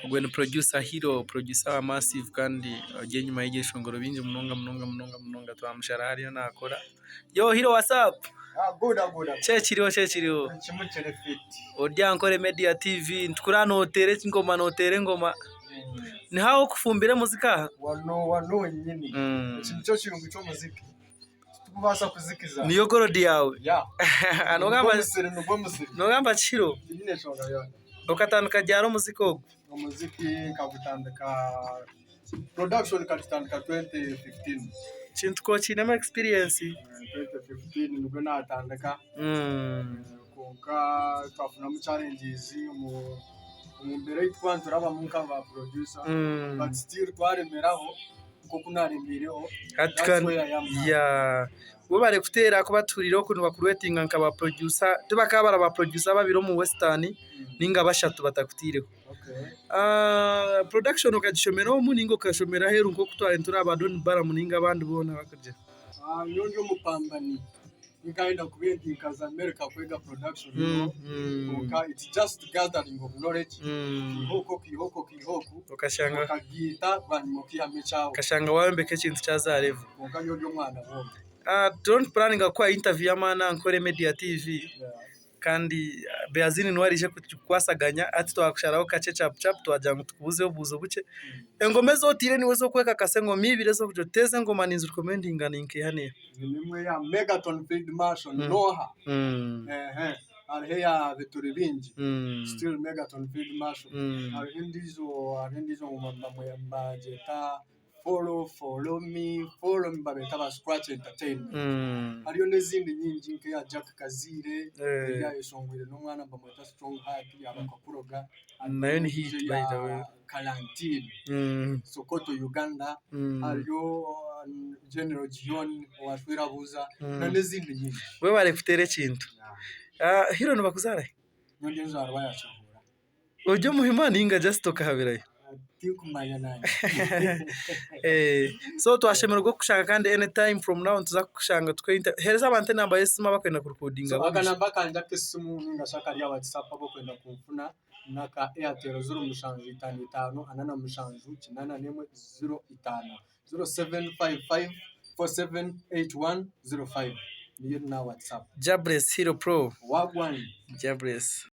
Gwen producer Hero, producer wa Massive kandi agiye nyuma y'igishongoro binje munonga twamushara hariyo nakora. Yo Hero, what's up? Good. Chechiriho. Chimukere fit. Odyankore Media TV ntukurano hotere ngoma. Ni hawo kufumbire muzika? Wano nyini. Ikintu cyo kirungu cyo muziki. Tukubasa kuzikiza. Niyo gorodi yawe. Yeah. Nogamba Chiro. Nyine shonga yo. Ukatandika ryaro muziko? Umuziki kabutandika production katandika 2015. Chintu ko cinema experience 2015 nibwo natandika. Konka twafuna mu challenges mu mbere y'itwantura abamunka ba producer but still twaremeraho kuko kunarembireho ya bo bare kutera ko baturiro kuntu bakuretinga nkaba producer tubakabara ba producer babiro mu western ninga bashatu batakutireho. Production ukagishomera mu ningo kashomera heru nko kutwara entura abadoni bara muninga abandi bona bakaje nyonjo mupambani nikaenda kubentinga za America kwega production konka it's just gathering of knowledge kihoko ukashanga kagita banyimo kihamecha ukashanga wambe ke kintu cyazarevu konka nyonjo mwana bombe don't planning akwa interview y'amana Ankore Media TV kandi Beazini nwarije kwasaganya ati twakusharaho kace chap twajanga tukubuzeho buzo buke engome zotire niwe zo kweka kasengo mibire zo kujoteze ngoma ninzu recommending ninke hane nimwe ya Megaton Field Marshal Noha ya veturi binji still Megaton Field Marshal arindizo mumamba mbajeta follow me babeta ba Scratch Entertainment ariyo nezindi nyinji nke ya Jack Kazire ya Ishongwire n'umwana mbamweta Strong Heart abakakuroga nayo ni hit by the way Kalantini Sokoto Uganda ariyo General Gion watwira buza na nezindi nyinji we bare kutere kintu Hero no bakuzara nyonje nzarwa yacura ujyo muhimana inga just okahabirayo so twashemera rwo kushaka kandi anytime from now tuzakushanga twenta hereza abante namba yesima bakwenda ku recordinga bakanamba kanja kesimu ngashaka rya WhatsApp abo kwenda kumfuna naka Airtel 055 anana mushanju 840 0755 478105 niyo na WhatsApp Jabrez Hero Pro wagwan Jabrez